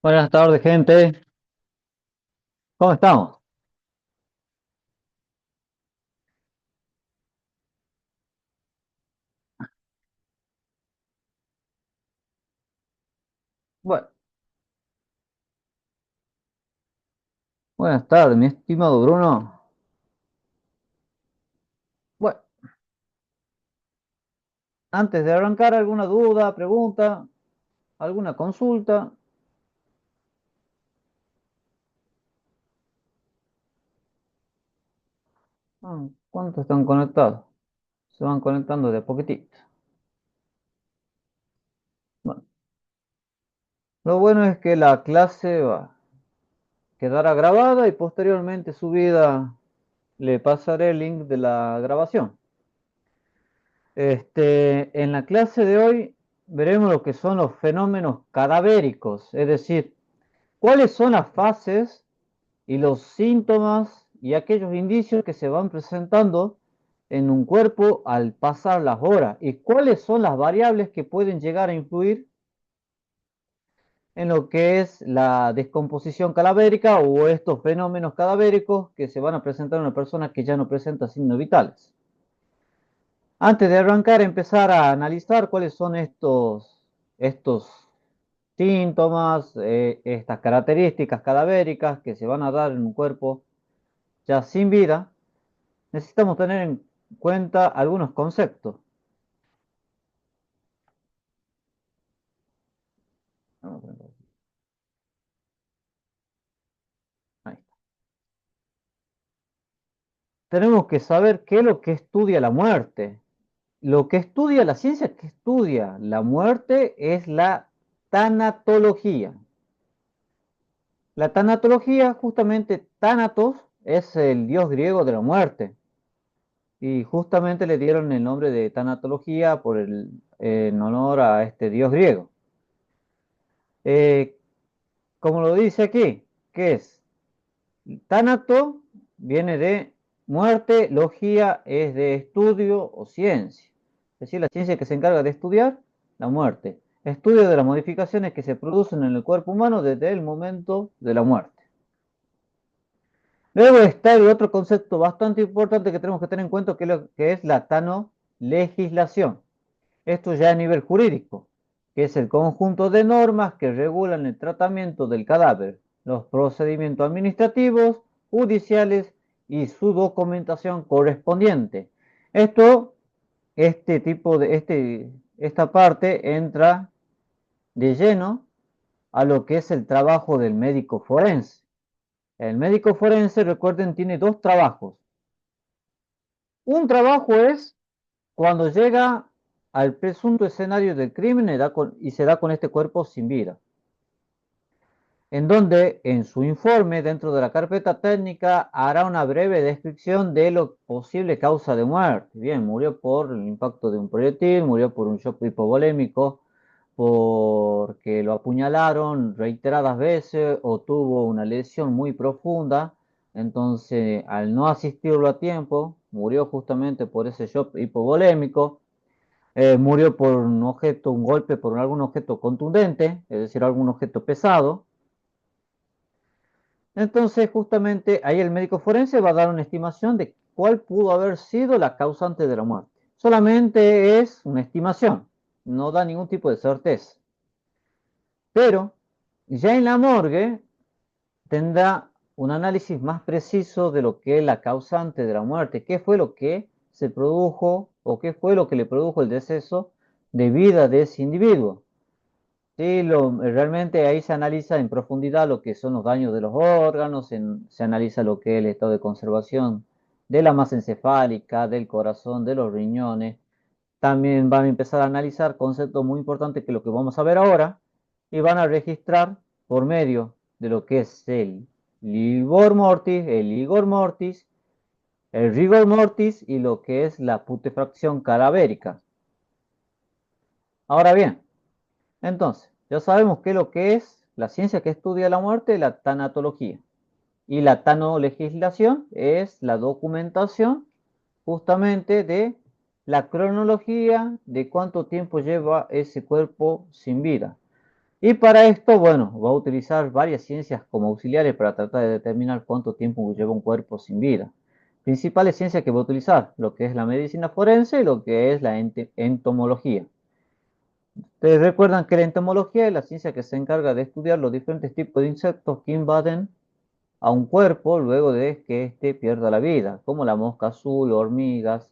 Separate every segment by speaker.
Speaker 1: Buenas tardes, gente. ¿Cómo estamos? Bueno, buenas tardes, mi estimado Bruno. Bueno, antes de arrancar, ¿alguna duda, pregunta, alguna consulta? ¿Cuántos están conectados? Se van conectando de a poquitito. Bueno, lo bueno es que la clase quedará grabada y posteriormente subida le pasaré el link de la grabación. En la clase de hoy veremos lo que son los fenómenos cadavéricos, es decir, cuáles son las fases y los síntomas y aquellos indicios que se van presentando en un cuerpo al pasar las horas y cuáles son las variables que pueden llegar a influir en lo que es la descomposición cadavérica o estos fenómenos cadavéricos que se van a presentar en una persona que ya no presenta signos vitales. Antes de arrancar, empezar a analizar cuáles son estos síntomas, estas características cadavéricas que se van a dar en un cuerpo ya sin vida, necesitamos tener en cuenta algunos conceptos. Ahí. Tenemos que saber qué es lo que estudia la muerte. Lo que estudia la ciencia que estudia la muerte es la tanatología. La tanatología, justamente, Thanatos es el dios griego de la muerte. Y justamente le dieron el nombre de tanatología en honor a este dios griego. Eh, Como lo dice aquí, ¿qué es? Tánato viene de muerte, logía es de estudio o ciencia. Es decir, la ciencia que se encarga de estudiar la muerte. Estudio de las modificaciones que se producen en el cuerpo humano desde el momento de la muerte. Luego está el otro concepto bastante importante que tenemos que tener en cuenta, que es la tanolegislación. Esto ya a nivel jurídico, que es el conjunto de normas que regulan el tratamiento del cadáver, los procedimientos administrativos, judiciales y su documentación correspondiente. Esto, esta parte entra de lleno a lo que es el trabajo del médico forense. El médico forense, recuerden, tiene dos trabajos. Un trabajo es cuando llega al presunto escenario del crimen y se da con este cuerpo sin vida, en donde en su informe dentro de la carpeta técnica hará una breve descripción de la posible causa de muerte. Bien, murió por el impacto de un proyectil, murió por un shock hipovolémico, porque lo apuñalaron reiteradas veces o tuvo una lesión muy profunda. Entonces, al no asistirlo a tiempo, murió justamente por ese shock hipovolémico. Murió por un objeto, un golpe por algún objeto contundente, es decir, algún objeto pesado. Entonces, justamente ahí el médico forense va a dar una estimación de cuál pudo haber sido la causante de la muerte. Solamente es una estimación, no da ningún tipo de certeza. Pero ya en la morgue tendrá un análisis más preciso de lo que es la causante de la muerte, qué fue lo que se produjo o qué fue lo que le produjo el deceso de vida de ese individuo. Sí, realmente ahí se analiza en profundidad lo que son los daños de los órganos, se analiza lo que es el estado de conservación de la masa encefálica, del corazón, de los riñones. También van a empezar a analizar conceptos muy importantes que lo que vamos a ver ahora y van a registrar por medio de lo que es el rigor mortis, el rigor mortis y lo que es la putrefacción cadavérica. Ahora bien, entonces, ya sabemos qué es lo que es la ciencia que estudia la muerte, la tanatología. Y la tanolegislación es la documentación justamente de la cronología de cuánto tiempo lleva ese cuerpo sin vida. Y para esto, bueno, va a utilizar varias ciencias como auxiliares para tratar de determinar cuánto tiempo lleva un cuerpo sin vida. Principales ciencias que va a utilizar, lo que es la medicina forense y lo que es la entomología. Ustedes recuerdan que la entomología es la ciencia que se encarga de estudiar los diferentes tipos de insectos que invaden a un cuerpo luego de que éste pierda la vida, como la mosca azul, hormigas,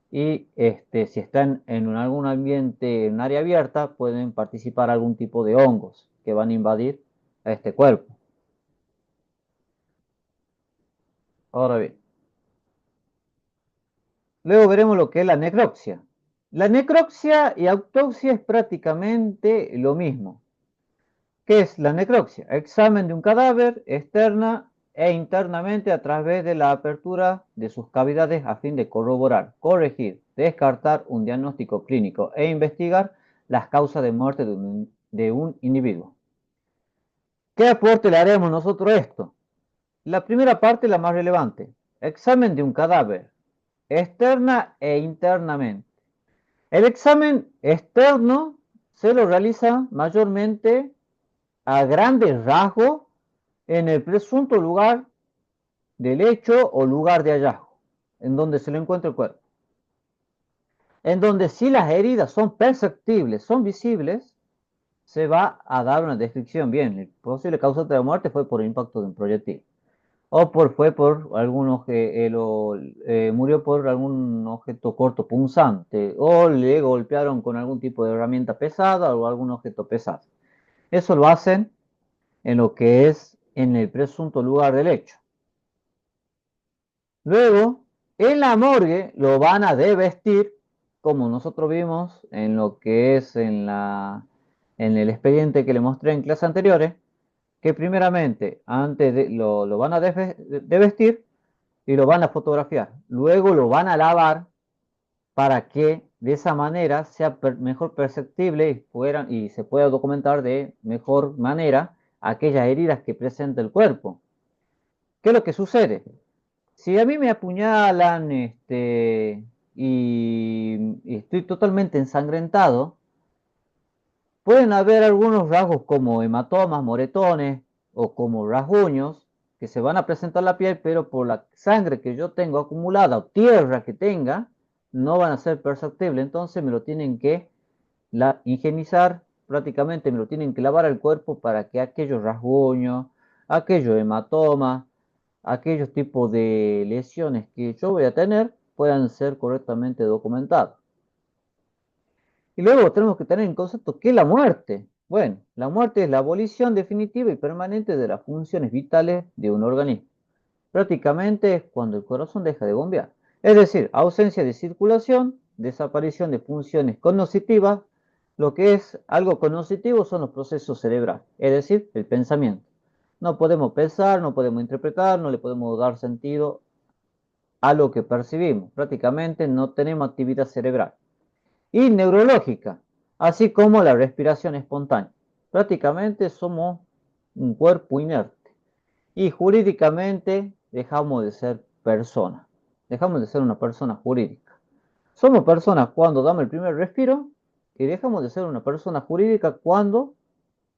Speaker 1: y si están en algún ambiente, en un área abierta, pueden participar algún tipo de hongos que van a invadir a este cuerpo. Ahora bien, luego veremos lo que es la necropsia. La necropsia y autopsia es prácticamente lo mismo. ¿Qué es la necropsia? Examen de un cadáver externa e internamente a través de la apertura de sus cavidades a fin de corroborar, corregir, descartar un diagnóstico clínico e investigar las causas de muerte de un individuo. ¿Qué aporte le haremos nosotros a esto? La primera parte, la más relevante. Examen de un cadáver, externa e internamente. El examen externo se lo realiza mayormente a grandes rasgos en el presunto lugar del hecho o lugar de hallazgo, en donde se le encuentra el cuerpo. En donde si las heridas son perceptibles, son visibles, se va a dar una descripción. Bien, el posible causante de la muerte fue por el impacto de un proyectil. O fue por murió por algún objeto corto punzante, o le golpearon con algún tipo de herramienta pesada o algún objeto pesado. Eso lo hacen en lo que es en el presunto lugar del hecho. Luego, en la morgue lo van a desvestir, como nosotros vimos en lo que es en el expediente que le mostré en clases anteriores, que primeramente antes lo van a desvestir y lo van a fotografiar. Luego lo van a lavar para que de esa manera sea mejor perceptible y se pueda documentar de mejor manera aquellas heridas que presenta el cuerpo. ¿Qué es lo que sucede? Si a mí me apuñalan y estoy totalmente ensangrentado, pueden haber algunos rasgos como hematomas, moretones o como rasguños que se van a presentar en la piel, pero por la sangre que yo tengo acumulada o tierra que tenga, no van a ser perceptibles. Entonces me lo tienen que higienizar, prácticamente me lo tienen que lavar el cuerpo para que aquellos rasguños, aquellos hematomas, aquellos tipos de lesiones que yo voy a tener puedan ser correctamente documentados. Y luego tenemos que tener en concepto qué es la muerte. Bueno, la muerte es la abolición definitiva y permanente de las funciones vitales de un organismo. Prácticamente es cuando el corazón deja de bombear. Es decir, ausencia de circulación, desaparición de funciones cognitivas. Lo que es algo cognitivo son los procesos cerebrales, es decir, el pensamiento. No podemos pensar, no podemos interpretar, no le podemos dar sentido a lo que percibimos. Prácticamente no tenemos actividad cerebral. Y neurológica, así como la respiración espontánea. Prácticamente somos un cuerpo inerte. Y jurídicamente dejamos de ser personas. Dejamos de ser una persona jurídica. Somos personas cuando damos el primer respiro y dejamos de ser una persona jurídica cuando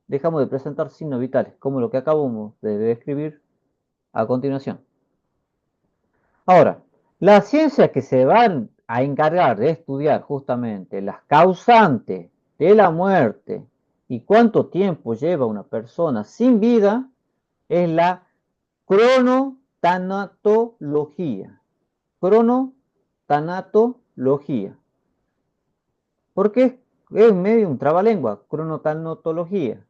Speaker 1: dejamos de presentar signos vitales, como lo que acabamos de describir a continuación. Ahora, las ciencias que se van a encargar de estudiar justamente las causantes de la muerte y cuánto tiempo lleva una persona sin vida es la cronotanatología. Cronotanatología. Porque es medio un trabalengua, cronotanatología.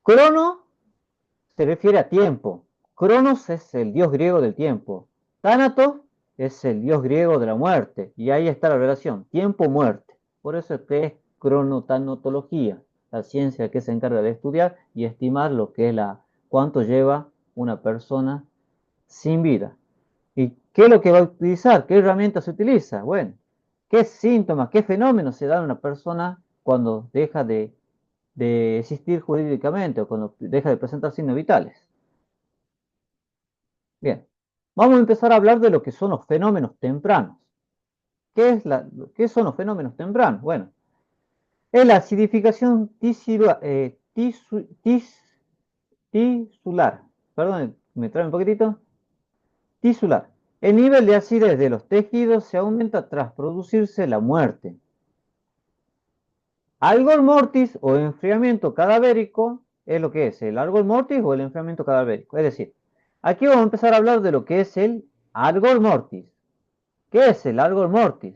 Speaker 1: Crono se refiere a tiempo. Cronos es el dios griego del tiempo. Thanatos es el dios griego de la muerte. Y ahí está la relación, tiempo-muerte. Por eso es que es cronotanatología, la ciencia que se encarga de estudiar y estimar lo que es cuánto lleva una persona sin vida. ¿Y qué es lo que va a utilizar? ¿Qué herramienta se utiliza? Bueno, ¿qué síntomas, qué fenómenos se dan a una persona cuando deja de existir jurídicamente o cuando deja de presentar signos vitales? Bien, vamos a empezar a hablar de lo que son los fenómenos tempranos. ¿Qué son los fenómenos tempranos? Bueno, es la acidificación tisular. Perdón, me trae un poquitito. Tisular. El nivel de acidez de los tejidos se aumenta tras producirse la muerte. Algor mortis o enfriamiento cadavérico es lo que es el algor mortis o el enfriamiento cadavérico. Es decir, aquí vamos a empezar a hablar de lo que es el algor mortis. ¿Qué es el algor mortis?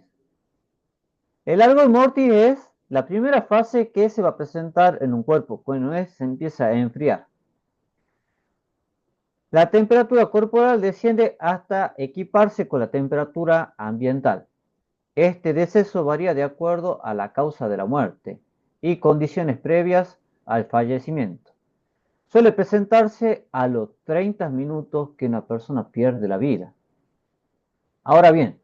Speaker 1: El algor mortis es la primera fase que se va a presentar en un cuerpo cuando se empieza a enfriar. La temperatura corporal desciende hasta equiparse con la temperatura ambiental. Este deceso varía de acuerdo a la causa de la muerte y condiciones previas al fallecimiento. Suele presentarse a los 30 minutos que una persona pierde la vida. Ahora bien,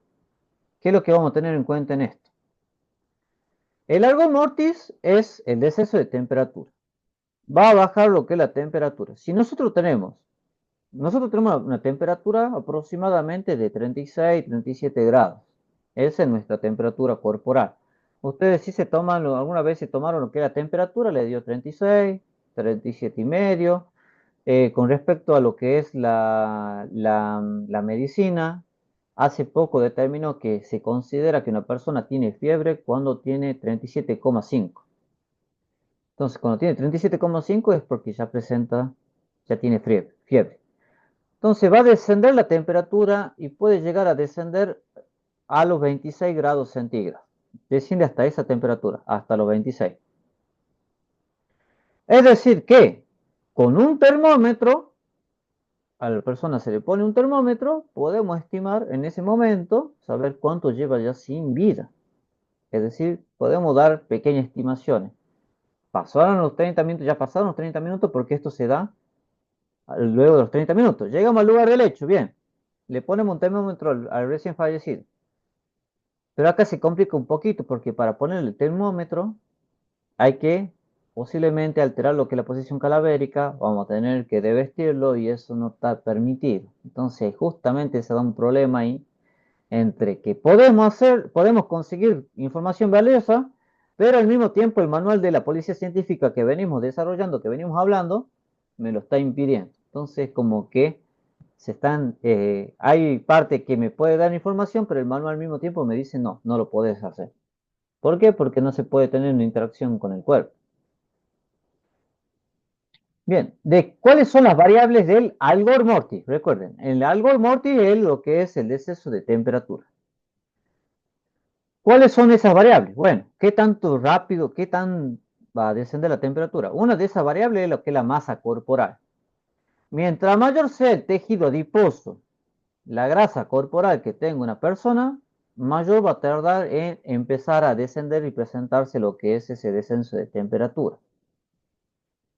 Speaker 1: ¿qué es lo que vamos a tener en cuenta en esto? El algor mortis es el deceso de temperatura. Va a bajar lo que es la temperatura. Si nosotros tenemos una temperatura aproximadamente de 36, 37 grados. Esa es nuestra temperatura corporal. Ustedes si se toman, alguna vez se tomaron lo que era temperatura, le dio 36, 37 y medio. Con respecto a lo que es la medicina, hace poco determinó que se considera que una persona tiene fiebre cuando tiene 37,5. Entonces, cuando tiene 37,5 es porque ya tiene fiebre. Entonces va a descender la temperatura y puede llegar a descender a los 26 grados centígrados. Desciende hasta esa temperatura, hasta los 26. Es decir que con un termómetro, a la persona se le pone un termómetro, podemos estimar en ese momento, saber cuánto lleva ya sin vida. Es decir, podemos dar pequeñas estimaciones. Pasaron los 30 minutos, ya pasaron los 30 minutos porque esto se da luego de los 30 minutos. Llegamos al lugar del hecho, bien. Le ponemos un termómetro al recién fallecido. Pero acá se complica un poquito porque para poner el termómetro hay que posiblemente alterar lo que es la posición calavérica, vamos a tener que desvestirlo y eso no está permitido. Entonces justamente se da un problema ahí entre que podemos conseguir información valiosa, pero al mismo tiempo el manual de la policía científica que venimos desarrollando, que venimos hablando, me lo está impidiendo. Entonces como que hay parte que me puede dar información, pero el manual al mismo tiempo me dice no, no lo puedes hacer. ¿Por qué? Porque no se puede tener una interacción con el cuerpo. Bien, ¿de cuáles son las variables del algor mortis? Recuerden, el algor mortis es lo que es el deceso de temperatura. ¿Cuáles son esas variables? Bueno, ¿qué tanto rápido, qué tan va a descender la temperatura? Una de esas variables es lo que es la masa corporal. Mientras mayor sea el tejido adiposo, la grasa corporal que tenga una persona, mayor va a tardar en empezar a descender y presentarse lo que es ese descenso de temperatura.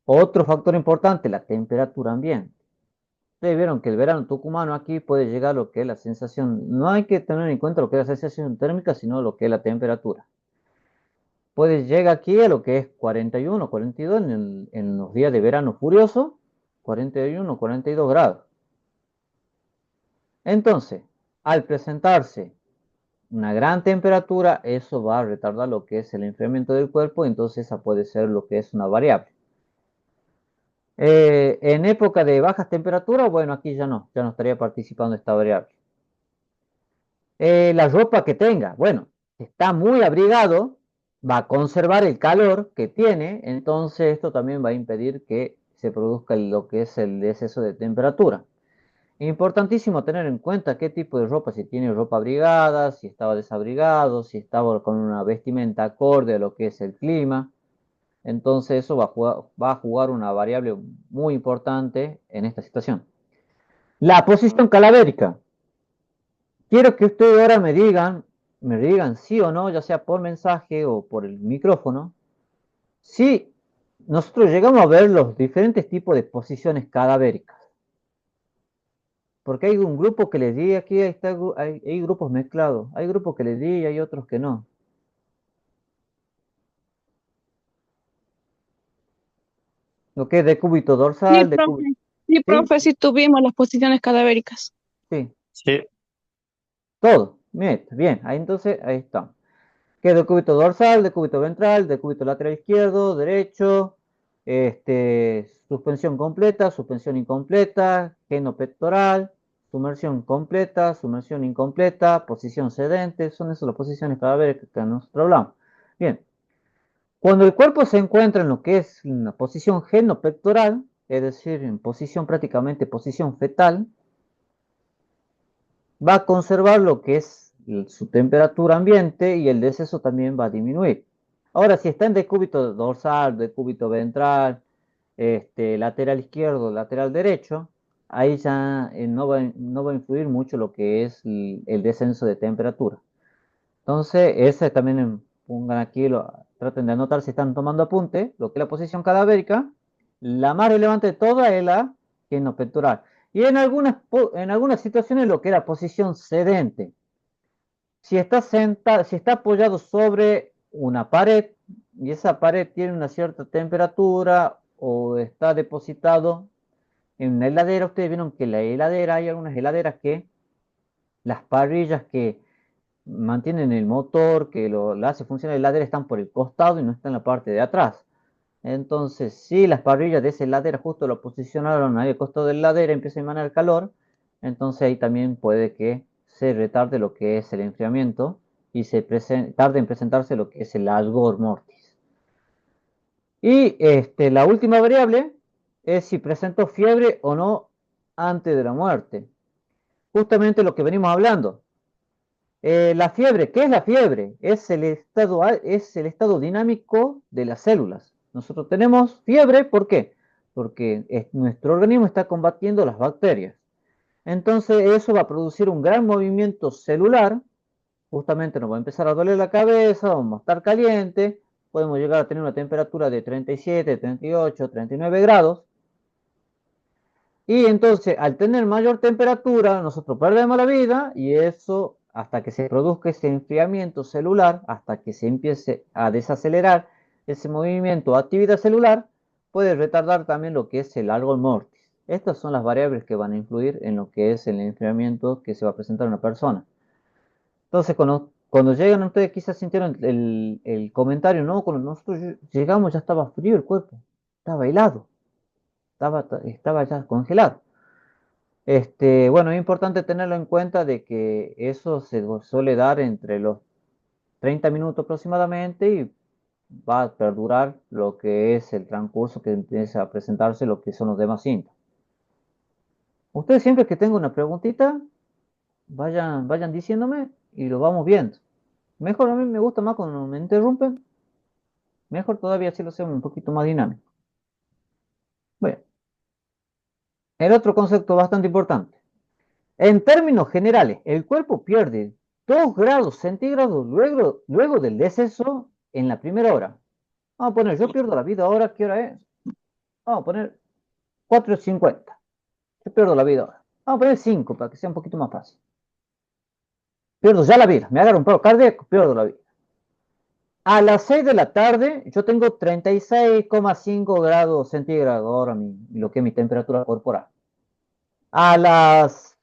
Speaker 1: Otro factor importante, la temperatura ambiente. Ustedes vieron que el verano tucumano aquí puede llegar a lo que es la sensación, no hay que tener en cuenta lo que es la sensación térmica, sino lo que es la temperatura. Puede llegar aquí a lo que es 41, 42 en los días de verano furioso, 41, 42 grados. Entonces, al presentarse una gran temperatura, eso va a retardar lo que es el enfriamiento del cuerpo, entonces esa puede ser lo que es una variable. En época de bajas temperaturas, bueno, aquí ya no estaría participando esta variable. La ropa que tenga, bueno, si está muy abrigado, va a conservar el calor que tiene, entonces esto también va a impedir que se produzca lo que es el exceso de temperatura. Importantísimo tener en cuenta qué tipo de ropa, si tiene ropa abrigada, si estaba desabrigado, si estaba con una vestimenta acorde a lo que es el clima. Entonces eso va a jugar una variable muy importante en esta situación. La posición calavérica. Quiero que ustedes ahora me digan sí o no, ya sea por mensaje o por el micrófono, si nosotros llegamos a ver los diferentes tipos de posiciones cadavéricas. Porque hay un grupo que les di, aquí hay grupos mezclados, hay grupos que les di y hay otros que no. Lo que es decúbito
Speaker 2: Sí,
Speaker 1: dorsal,
Speaker 2: profe.
Speaker 1: decúbito.
Speaker 2: Sí,
Speaker 1: ¿Sí?
Speaker 2: profe, sí tuvimos las posiciones cadavéricas.
Speaker 1: Sí,
Speaker 3: Sí,
Speaker 1: todo. Bien, ahí entonces, ahí está. Que es decúbito dorsal, decúbito ventral, decúbito lateral izquierdo, derecho. Suspensión completa, suspensión incompleta, geno pectoral, sumersión completa, sumersión incompleta, posición sedente, son esas las posiciones cadavéricas que nosotros hablamos. Bien, cuando el cuerpo se encuentra en lo que es una posición genopectoral, es decir, en posición prácticamente posición fetal, va a conservar lo que es su temperatura ambiente y el deceso también va a disminuir. Ahora, si está en decúbito dorsal, decúbito ventral, lateral izquierdo, lateral derecho, ahí ya no va a influir mucho lo que es el descenso de temperatura. Entonces, ese también pongan aquí, traten de anotar si están tomando apunte, lo que es la posición cadavérica. La más relevante de todas es la genopectoral. Y en algunas situaciones lo que es la posición sedente. Si está apoyado sobre una pared y esa pared tiene una cierta temperatura o está depositado en una heladera, ustedes vieron que la heladera, hay algunas heladeras que las parrillas que mantienen el motor, que lo hace funcionar la heladera, están por el costado y no están en la parte de atrás. Entonces, si las parrillas de esa heladera justo lo posicionaron ahí al costado de la heladera, empieza a emanar calor, entonces ahí también puede que se retarde lo que es el enfriamiento y tarde en presentarse lo que es el algor mortis. Y la última variable es si presentó fiebre o no antes de la muerte. Justamente lo que venimos hablando. La fiebre, ¿qué es la fiebre? Es el estado dinámico de las células. Nosotros tenemos fiebre, ¿por qué? Porque nuestro organismo está combatiendo las bacterias. Entonces eso va a producir un gran movimiento celular. Justamente nos va a empezar a doler la cabeza, vamos a estar caliente, podemos llegar a tener una temperatura de 37, 38, 39 grados. Y entonces, al tener mayor temperatura, nosotros perdemos la vida y eso, hasta que se produzca ese enfriamiento celular, hasta que se empiece a desacelerar ese movimiento o actividad celular, puede retardar también lo que es el algol mortis. Estas son las variables que van a influir en lo que es el enfriamiento que se va a presentar en una persona. Entonces, cuando llegan ustedes, quizás sintieron el comentario, ¿no? Cuando nosotros llegamos ya estaba frío el cuerpo, estaba helado, estaba ya congelado. Bueno, es importante tenerlo en cuenta de que eso se suele dar entre los 30 minutos aproximadamente y va a perdurar lo que es el transcurso que empieza a presentarse lo que son los demás síntomas. Ustedes siempre que tengan una preguntita, vayan diciéndome y lo vamos viendo. Mejor a mí me gusta más cuando me interrumpen, mejor todavía si lo hacemos un poquito más dinámico. Bueno, el otro concepto bastante importante. En términos generales, el cuerpo pierde 2 grados centígrados luego del deceso en la primera hora. Vamos a poner, yo pierdo la vida ahora, ¿qué hora es? Vamos a poner 4:50. Yo pierdo la vida ahora. Vamos a poner 5 para que sea un poquito más fácil. Pierdo ya la vida, me agarro un paro cardíaco, pierdo la vida. A las 6 de la tarde yo tengo 36,5 grados centígrados ahora lo que es mi temperatura corporal. A las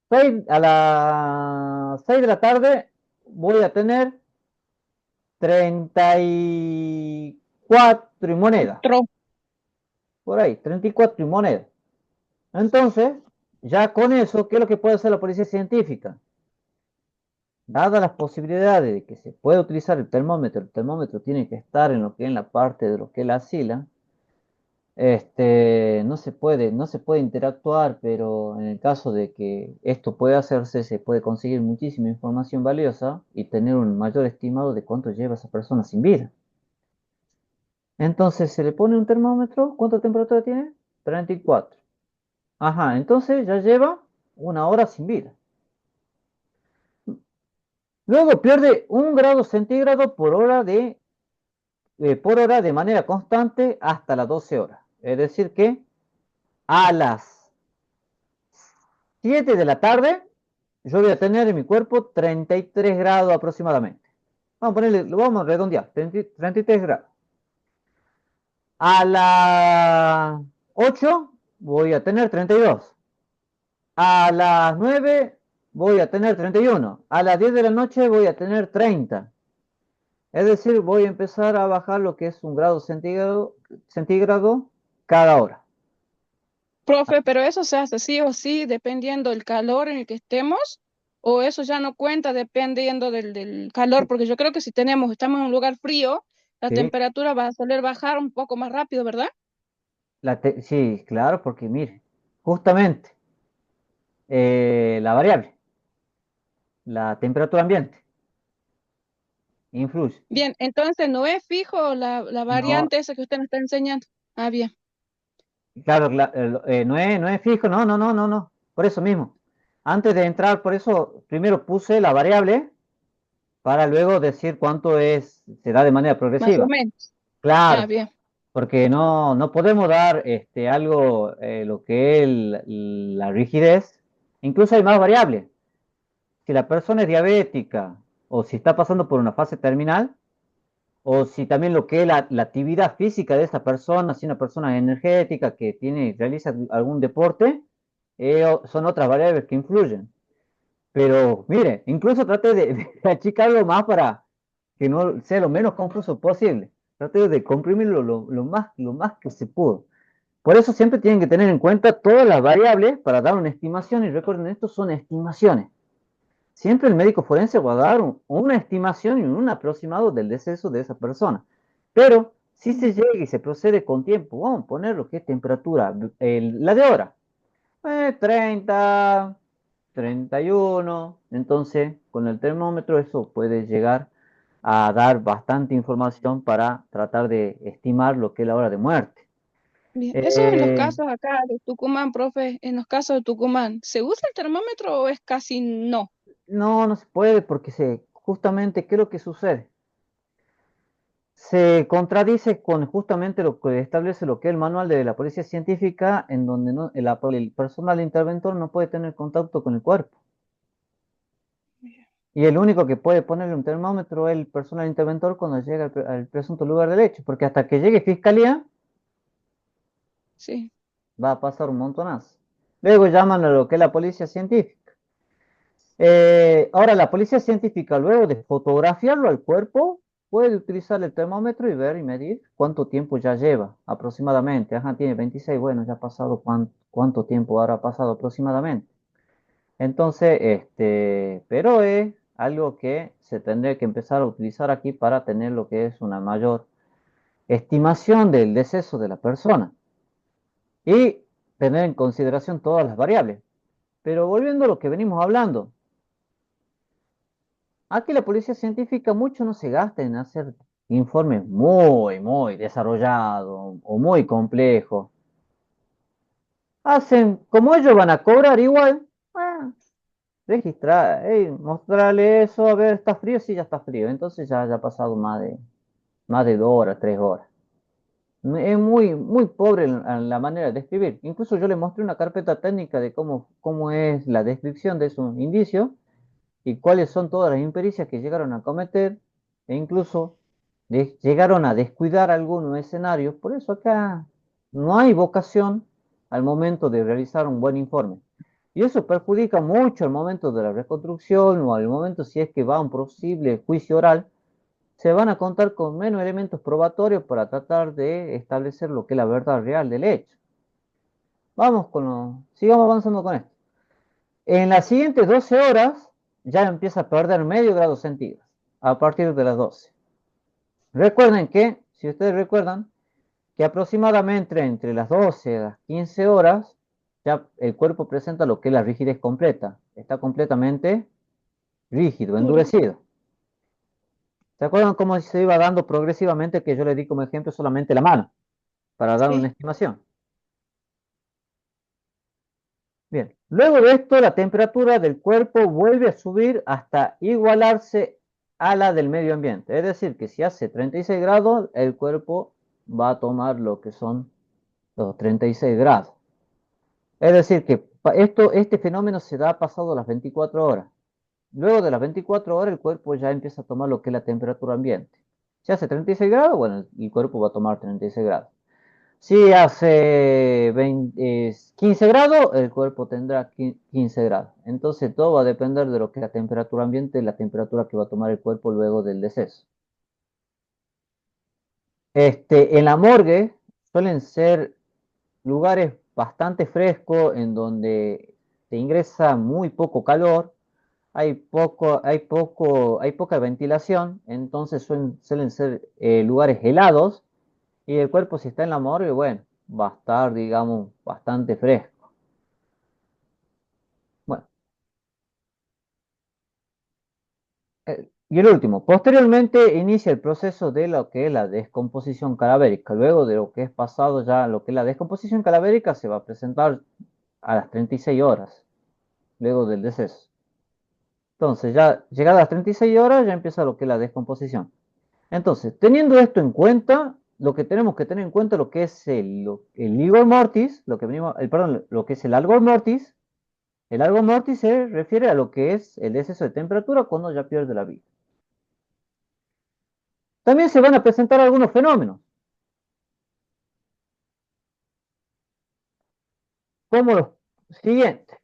Speaker 1: 6 de la tarde voy a tener 34 y moneda. Por ahí, 34 y moneda. Entonces, ya con eso, ¿qué es lo que puede hacer la policía científica? Dadas las posibilidades de que se pueda utilizar el termómetro tiene que estar en lo que es en la parte de lo que es la sila. No se puede interactuar, pero en el caso de que esto pueda hacerse, se puede conseguir muchísima información valiosa y tener un mayor estimado de cuánto lleva esa persona sin vida. Entonces se le pone un termómetro, ¿cuánta temperatura tiene? 34. Ajá, entonces ya lleva una hora sin vida. Luego pierde 1 grado centígrado por hora de manera constante hasta las 12 horas. Es decir que a las 7 de la tarde yo voy a tener en mi cuerpo 33 grados aproximadamente. Vamos a ponerle, lo vamos a redondear, 33 grados. A las 8 voy a tener 32. A las 9 voy a tener 31. A las 10 de la noche voy a tener 30. Es decir, voy a empezar a bajar lo que es un grado centígrado cada hora.
Speaker 2: Profe, pero eso se hace sí o sí dependiendo del calor en el que estemos, o eso ya no cuenta dependiendo del calor, porque yo creo que si estamos en un lugar frío, la
Speaker 1: Sí,
Speaker 2: temperatura va a soler bajar un poco más rápido, ¿verdad?
Speaker 1: sí, claro, porque mire, justamente la variable, la temperatura ambiente, influye.
Speaker 2: Bien, entonces no es fijo la
Speaker 1: No,
Speaker 2: variante esa que usted nos está enseñando. Ah, bien.
Speaker 1: claro, no es fijo, no, no, no, no, no. Por eso mismo. Antes de entrar, por eso primero puse la variable para luego decir cuánto es, se da de manera
Speaker 2: Más o
Speaker 1: progresiva.
Speaker 2: menos. Ah,
Speaker 1: Claro,
Speaker 2: bien.
Speaker 1: porque no podemos dar algo, lo que es la rigidez. Incluso hay más variables. Si la persona es diabética o si está pasando por una fase terminal, o si también lo que es la actividad física de esa persona, si una persona energética que realiza algún deporte, son otras variables que influyen. Pero mire, incluso trate de achicarlo más para que no sea lo menos confuso posible. Trate de comprimirlo lo más que se pudo. Por eso siempre tienen que tener en cuenta todas las variables para dar una estimación y recuerden, esto son estimaciones. Siempre el médico forense va a dar una estimación y un aproximado del deceso de esa persona. Pero si se llega y se procede con tiempo, vamos a poner lo que es temperatura, la de hora, 30, 31. Entonces, con el termómetro eso puede llegar a dar bastante información para tratar de estimar lo que es la hora de muerte.
Speaker 2: Bien. Eso en los
Speaker 1: Eh,
Speaker 2: casos acá de Tucumán, profe, en los casos de Tucumán, ¿se usa el termómetro o es casi no?
Speaker 1: no se puede porque justamente, ¿qué es lo que sucede? Se contradice con justamente lo que establece lo que es el manual de la policía científica, en donde el personal interventor no puede tener contacto con el cuerpo. Y el único que puede ponerle un termómetro es el personal interventor cuando llega al presunto lugar del hecho, porque hasta que llegue fiscalía
Speaker 2: Sí.
Speaker 1: va a pasar un montonazo. Luego llaman a lo que es la policía científica. Ahora, la policía científica, luego de fotografiarlo al cuerpo, puede utilizar el termómetro y ver y medir cuánto tiempo ya lleva aproximadamente. Ajá, tiene 26, bueno, ya ha pasado cuánto tiempo habrá pasado aproximadamente. Entonces, pero es algo que se tendría que empezar a utilizar aquí para tener lo que es una mayor estimación del deceso de la persona y tener en consideración todas las variables. Pero volviendo a lo que venimos hablando, aquí la policía científica mucho no se gasta en hacer informes muy desarrollados o muy complejos. Hacen, como ellos van a cobrar igual, ah, registrar, mostrarle eso, a ver, está frío, sí, ya está frío. Entonces ya ha pasado más de 2 horas, 3 horas. Es muy pobre la manera de describir. Incluso yo le mostré una carpeta técnica de cómo es la descripción de esos indicios y cuáles son todas las impericias que llegaron a cometer e incluso llegaron a descuidar algunos escenarios. Por eso acá no hay vocación al momento de realizar un buen informe. Y eso perjudica mucho al momento de la reconstrucción o al momento si es que va a un posible juicio oral, se van a contar con menos elementos probatorios para tratar de establecer lo que es la verdad real del hecho. Sigamos avanzando con esto. En las siguientes 12 horas ya empieza a perder medio grado centígrados a partir de las 12. Recuerden que, si ustedes recuerdan, que aproximadamente entre las 12 y las 15 horas ya el cuerpo presenta lo que es la rigidez completa. Está completamente rígido,
Speaker 2: Duro.
Speaker 1: endurecido. ¿Se acuerdan cómo se iba dando progresivamente que yo le di como ejemplo solamente la mano para dar una
Speaker 2: Sí.
Speaker 1: estimación? Bien, luego de esto la temperatura del cuerpo vuelve a subir hasta igualarse a la del medio ambiente. Es decir, que si hace 36 grados, el cuerpo va a tomar lo que son los 36 grados. Es decir, que este fenómeno se da pasado las 24 horas. Luego de las 24 horas, el cuerpo ya empieza a tomar lo que es la temperatura ambiente. Si hace 36 grados, bueno, el cuerpo va a tomar 36 grados. Si hace 15 grados, el cuerpo tendrá 15 grados. Entonces todo va a depender de lo que es la temperatura ambiente y la temperatura que va a tomar el cuerpo luego del deceso. En la morgue suelen ser lugares bastante frescos en donde se ingresa muy poco calor, hay poca ventilación, entonces suelen ser lugares helados y el cuerpo si está en la morgue, bueno, va a estar, digamos, bastante fresco. Bueno, y el último, posteriormente inicia el proceso de lo que es la descomposición cadavérica. Luego de lo que es pasado ya lo que es la descomposición cadavérica se va a presentar a las 36 horas, luego del deceso. Entonces, ya llegadas las 36 horas, ya empieza lo que es la descomposición. Entonces, teniendo esto en cuenta, lo que tenemos que tener en cuenta lo que es el rigor mortis, lo que venimos, perdón, lo que es el algor mortis. El algor mortis se refiere a lo que es el deceso de temperatura cuando ya pierde la vida. También se van a presentar algunos fenómenos, como los siguientes.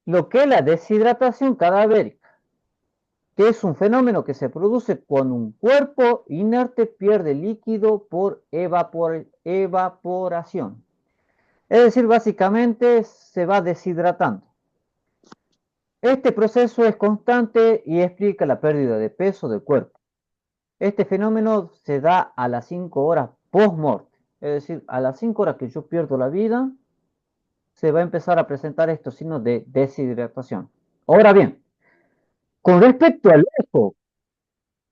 Speaker 1: Lo que es la deshidratación cadavérica, que es un fenómeno que se produce cuando un cuerpo inerte pierde líquido por evaporación. Es decir, básicamente se va deshidratando. Este proceso es constante y explica la pérdida de peso del cuerpo. Este fenómeno se da a las 5 horas post-morte, es decir, a las 5 horas que yo pierdo la vida, se va a empezar a presentar estos signos de deshidratación. Ahora bien, con respecto al ojo,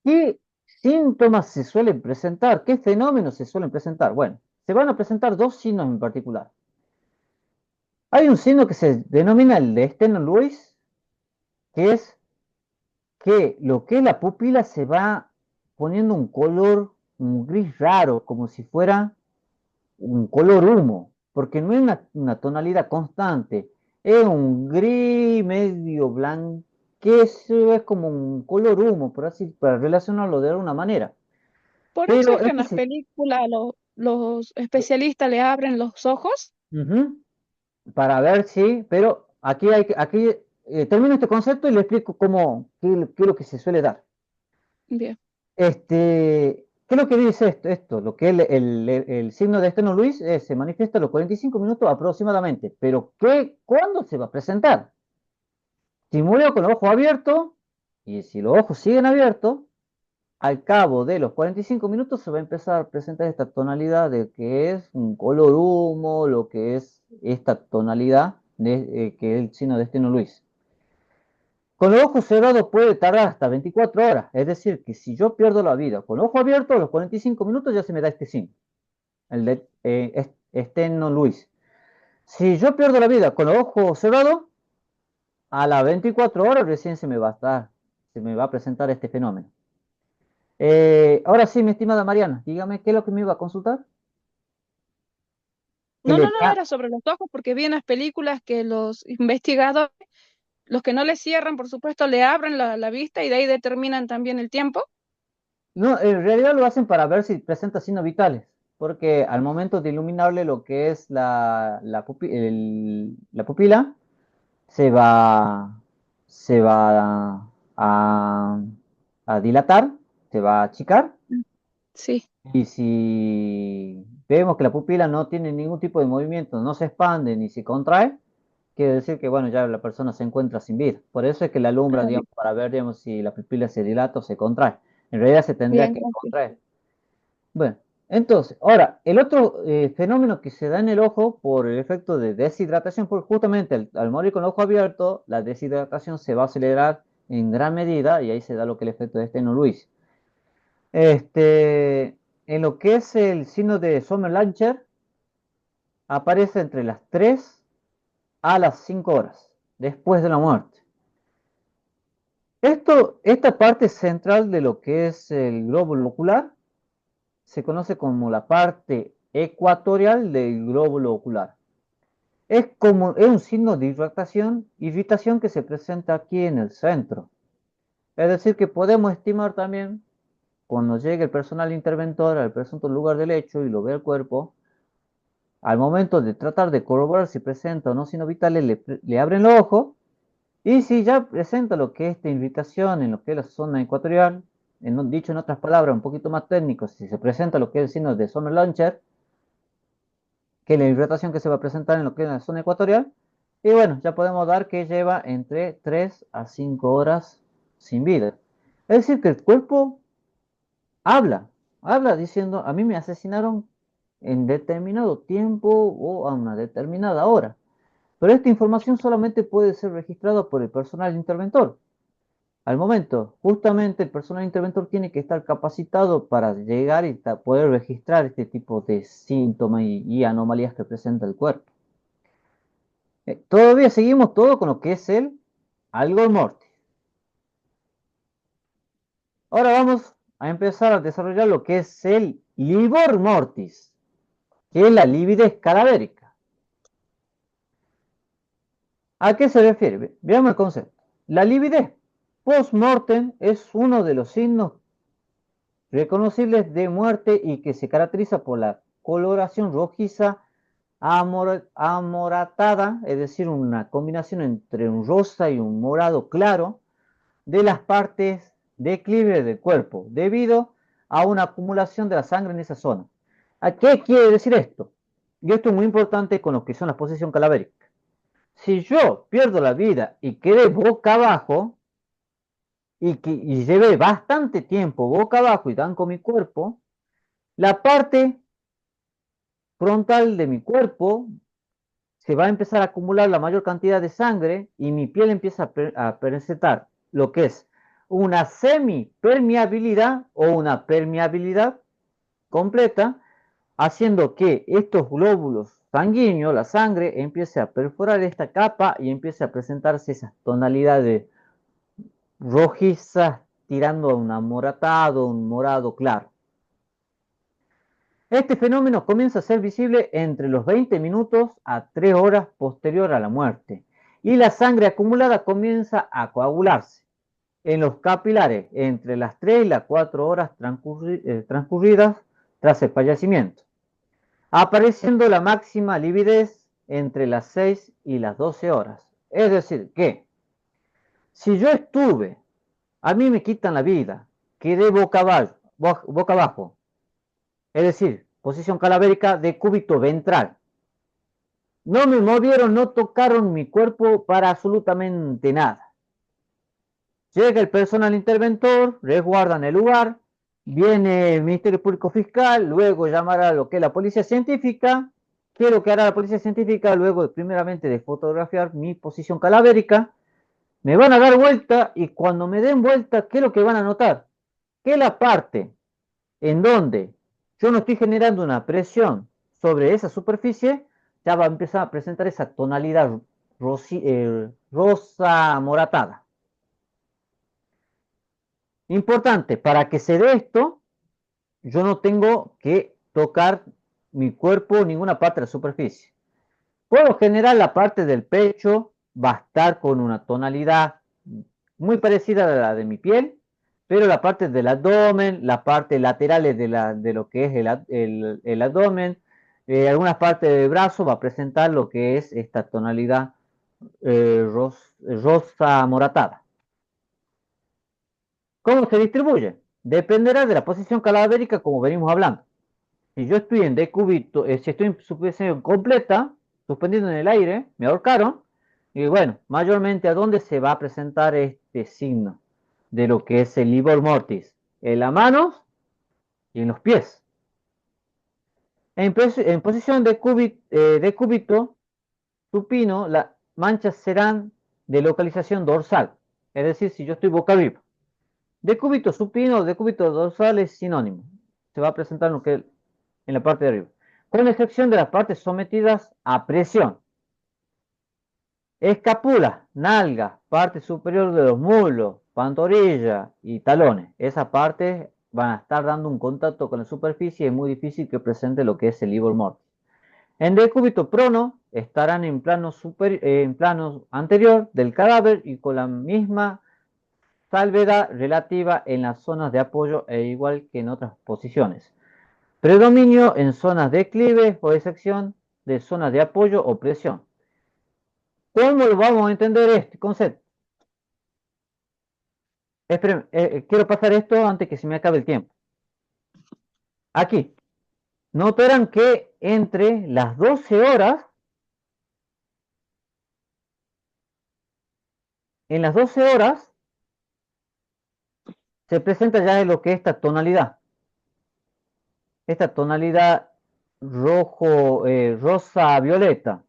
Speaker 1: ¿qué síntomas se suelen presentar? ¿Qué fenómenos se suelen presentar? Bueno, se van a presentar dos signos en particular. Hay un signo que se denomina el de Steno-Lewis, que es que lo que es la pupila se va poniendo un color, un gris raro, como si fuera un color humo, porque no es una tonalidad constante, es un gris medio blanco, que es como un color humo, por así, para relacionarlo de alguna manera.
Speaker 2: Por eso
Speaker 1: Pero
Speaker 2: es que en las películas los especialistas le abren los ojos.
Speaker 1: ujú, para ver si, pero aquí termino este concepto y le explico qué es lo que se suele dar.
Speaker 2: Bien.
Speaker 1: ¿Qué es lo que dice esto? Lo que el signo de Esteno Luis se manifiesta a los 45 minutos aproximadamente, pero ¿cuándo se va a presentar? Si murió con los ojos abiertos, y si los ojos siguen abiertos, al cabo de los 45 minutos se va a empezar a presentar esta tonalidad de que es un color humo, lo que es esta tonalidad que es el signo de Esteno Luis. Con los ojos cerrados puede tardar hasta 24 horas, es decir, que si yo pierdo la vida con los ojos abiertos, a los 45 minutos ya se me da este signo, el de Esteno Luis. Si yo pierdo la vida con los ojos cerrados, a las 24 horas recién se me va a presentar este fenómeno. Ahora sí, mi estimada Mariana, dígame qué es lo que me iba a consultar. ¿Qué
Speaker 2: No,
Speaker 1: le
Speaker 2: no, no,
Speaker 1: da?
Speaker 2: era sobre los ojos, porque vi en las películas que los investigadores, los que no le cierran, por supuesto, le abren la vista y de ahí determinan también el tiempo.
Speaker 1: No, en realidad lo hacen para ver si presenta signos vitales, porque al momento de iluminarle lo que es la pupila, se va, se va a dilatar, se va a achicar,
Speaker 2: Mm. Sí,
Speaker 1: y si vemos que la pupila no tiene ningún tipo de movimiento, no se expande ni se contrae, quiere decir que, bueno, ya la persona se encuentra sin vida. Por eso es que la alumbran,
Speaker 2: ah,
Speaker 1: digamos,
Speaker 2: bien,
Speaker 1: para ver, digamos, si la pupila se dilata o se contrae. En realidad se tendría
Speaker 2: bien,
Speaker 1: que
Speaker 2: gracias.
Speaker 1: contraer. Bueno, entonces, ahora, el otro fenómeno que se da en el ojo por el efecto de deshidratación, porque justamente al morir con el ojo abierto, la deshidratación se va a acelerar en gran medida y ahí se da lo que es el efecto de Steno Lewis. En lo que es el signo de Sommer-Lancher, aparece entre las 3 a las 5 horas después de la muerte. Esta parte central de lo que es el glóbulo ocular se conoce como la parte ecuatorial del glóbulo ocular. Es un signo de irritación que se presenta aquí en el centro. Es decir, que podemos estimar también, cuando llegue el personal interventor al presunto lugar del hecho y lo ve el cuerpo, al momento de tratar de corroborar si presenta o no signos vitales, le abren los ojos y si ya presenta lo que es esta irritación en lo que es la zona ecuatorial, dicho en otras palabras, un poquito más técnicos, si se presenta lo que es el signo de Summer Launcher, que es la hidratación que se va a presentar en lo que es la zona ecuatorial, y bueno, ya podemos dar que lleva entre 3 a 5 horas sin vida. Es decir, que el cuerpo habla, habla diciendo, a mí me asesinaron en determinado tiempo o a una determinada hora. Pero esta información solamente puede ser registrada por el personal interventor. Al momento, justamente el personal interventor tiene que estar capacitado para llegar y poder registrar este tipo de síntomas y anomalías que presenta el cuerpo. Todavía seguimos todo con lo que es el algor mortis. Ahora vamos a empezar a desarrollar lo que es el livor mortis, que es la lividez cadavérica. ¿A qué se refiere? Veamos el concepto. La lividez post-mortem es uno de los signos reconocibles de muerte y que se caracteriza por la coloración rojiza amoratada, es decir, una combinación entre un rosa y un morado claro de las partes declive del cuerpo, debido a una acumulación de la sangre en esa zona. ¿A qué quiere decir esto? Y esto es muy importante con lo que son las posiciones calavéricas. Si yo pierdo la vida y quedé boca abajo, y llevé bastante tiempo boca abajo y dan con mi cuerpo, la parte frontal de mi cuerpo se va a empezar a acumular la mayor cantidad de sangre y mi piel empieza a presentar lo que es una semipermeabilidad o una permeabilidad completa, haciendo que estos glóbulos sanguíneos, la sangre, empiece a perforar esta capa y empiece a presentarse esas tonalidades rojizas tirando a un amoratado, un morado claro. Este fenómeno comienza a ser visible entre los 20 minutos a 3 horas posterior a la muerte y la sangre acumulada comienza a coagularse en los capilares entre las 3 y las 4 horas transcurridas tras el fallecimiento, apareciendo la máxima lividez entre las 6 y las 12 horas. Es decir, que si yo estuve, a mí me quitan la vida, quedé boca abajo, es decir, posición calavérica de cúbito ventral. No me movieron, no tocaron mi cuerpo para absolutamente nada. Llega el personal interventor, resguardan el lugar, viene el Ministerio Público Fiscal, luego llamará a lo que es la Policía Científica. ¿Qué es lo que hará la Policía Científica? Luego, primeramente, de fotografiar mi posición calavérica, me van a dar vuelta y cuando me den vuelta, ¿qué es lo que van a notar? Que la parte en donde yo no estoy generando una presión sobre esa superficie, ya va a empezar a presentar esa tonalidad rosa moratada. Importante, para que se dé esto, yo no tengo que tocar mi cuerpo, ninguna parte de la superficie. Por lo general, la parte del pecho va a estar con una tonalidad muy parecida a la de mi piel, pero la parte del abdomen, las partes laterales de lo que es el abdomen, algunas partes del brazo va a presentar lo que es esta tonalidad rosa moratada. ¿Cómo se distribuye? Dependerá de la posición cadavérica como venimos hablando. Si yo estoy en decúbito, si estoy en suspensión completa, suspendido en el aire, me ahorcaron, y bueno, mayormente a dónde se va a presentar este signo de lo que es el livor mortis, en las manos y en los pies. En posición de cúbito supino, las manchas serán de localización dorsal, es decir, si yo estoy boca arriba. Decúbito supino o decúbito dorsal es sinónimo, se va a presentar en, lo que, en la parte de arriba, con excepción de las partes sometidas a presión. Escápula, nalga, parte superior de los muslos, pantorrilla y talones. Esas partes van a estar dando un contacto con la superficie y es muy difícil que presente lo que es el livor mortis. En decúbito prono estarán en plano anterior del cadáver y con la misma salvedad relativa en las zonas de apoyo e igual que en otras posiciones. Predominio en zonas de declive o excepción de zonas de apoyo o presión. ¿Cómo lo vamos a entender este concepto? Esperen, quiero pasar esto antes que se me acabe el tiempo. Aquí, notarán que entre las 12 horas, en las 12 horas, se presenta ya lo que es esta tonalidad rojo, rosa, violeta.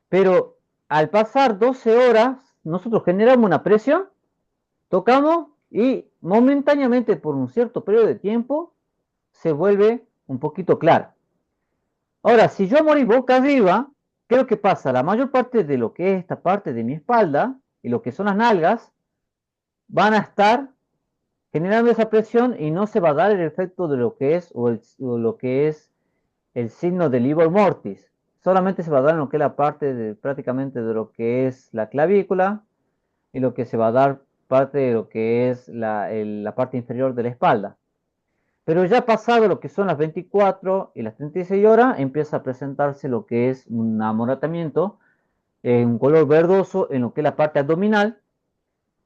Speaker 1: Pero al pasar 12 horas, nosotros generamos una presión, tocamos y momentáneamente por un cierto periodo de tiempo se vuelve un poquito clara. Ahora, si yo morí boca arriba, ¿qué es lo que pasa? La mayor parte de lo que es esta parte de mi espalda y lo que son las nalgas van a estar generando esa presión y no se va a dar el efecto de lo que es o lo que es el signo del livor mortis. Solamente se va a dar en lo que es la parte de, prácticamente de lo que es la clavícula y lo que se va a dar parte de lo que es la parte inferior de la espalda. Pero ya pasado lo que son las 24 y las 36 horas, empieza a presentarse lo que es un amoratamiento en un color verdoso en lo que es la parte abdominal,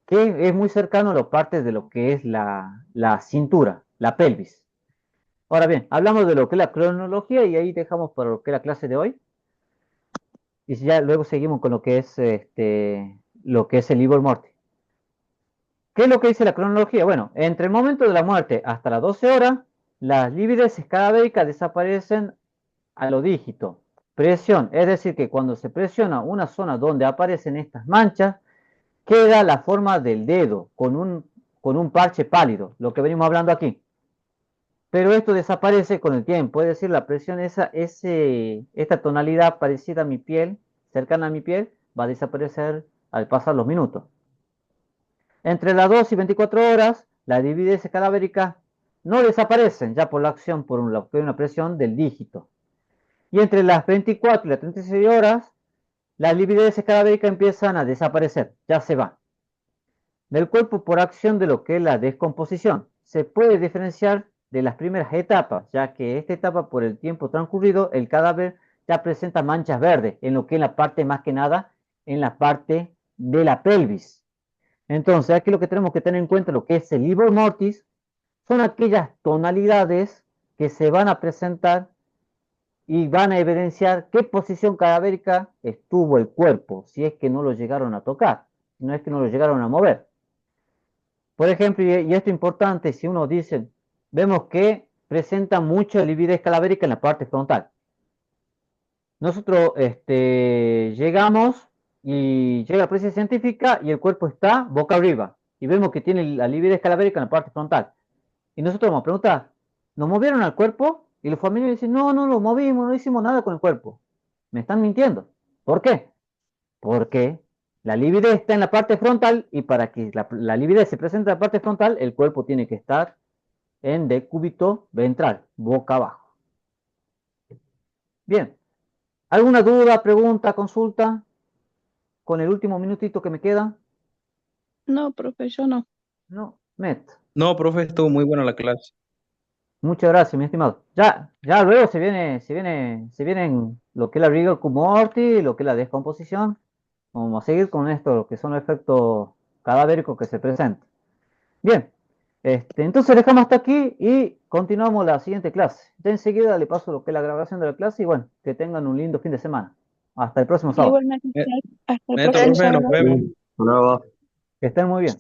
Speaker 1: que es muy cercano a la parte de lo que es la cintura, la pelvis. Ahora bien, hablamos de lo que es la cronología y ahí dejamos para lo que es la clase de hoy. Y ya luego seguimos con lo que es el livor mortis. ¿Qué es lo que dice la cronología? Bueno, entre el momento de la muerte hasta las 12 horas, las libideces cadavéricas desaparecen a lo dígito. Presión, es decir, que cuando se presiona una zona donde aparecen estas manchas, queda la forma del dedo con un parche pálido, lo que venimos hablando aquí. Pero esto desaparece con el tiempo, es decir, la presión, esta tonalidad parecida a mi piel, cercana a mi piel, va a desaparecer al pasar los minutos. Entre las 2 y 24 horas, las lividez cadavéricas no desaparecen ya por la acción por una presión del dígito. Y entre las 24 y las 36 horas, las lividez cadavéricas empiezan a desaparecer, ya se van. Del cuerpo por acción de lo que es la descomposición. Se puede diferenciar de las primeras etapas, ya que esta etapa por el tiempo transcurrido, el cadáver ya presenta manchas verdes, en lo que es la parte más que nada, en la parte de la pelvis. Entonces, aquí lo que tenemos que tener en cuenta, lo que es el livor mortis, son aquellas tonalidades que se van a presentar y van a evidenciar qué posición cadavérica estuvo el cuerpo, si es que no lo llegaron a tocar, si no es que no lo llegaron a mover. Por ejemplo, y esto es importante, si uno dice, vemos que presenta mucha lividez cadavérica en la parte frontal. Nosotros llegamos y llega la policía científica y el cuerpo está boca arriba. Y vemos que tiene la lividez cadavérica en la parte frontal. Y nosotros vamos a preguntar, ¿nos movieron al cuerpo? Y los familiares dicen, no, no lo movimos, no hicimos nada con el cuerpo. Me están mintiendo. ¿Por qué? Porque la lividez está en la parte frontal y para que la lividez se presente en la parte frontal, el cuerpo tiene que estar en decúbito ventral, boca abajo. Bien, ¿alguna duda, pregunta, consulta con el último minutito que me queda?
Speaker 2: No, profe, yo no.
Speaker 1: No, Met.
Speaker 3: No, profe, estuvo muy buena la clase.
Speaker 1: Muchas gracias, mi estimado. Ya luego se vienen lo que es la rigor cum mortis, lo que es la descomposición. Vamos a seguir con esto, lo que son los efectos cadavéricos que se presentan. Bien, entonces dejamos hasta aquí y continuamos la siguiente clase. Ya enseguida le paso lo que es la grabación de la clase y bueno, que tengan un lindo fin de semana. Hasta el próximo sábado.
Speaker 2: Igualmente,
Speaker 3: Eh,
Speaker 2: hasta el
Speaker 3: Neto,
Speaker 2: próximo
Speaker 3: profe, nos
Speaker 2: sábado.
Speaker 3: vemos.
Speaker 4: Bravo.
Speaker 1: Que estén muy bien.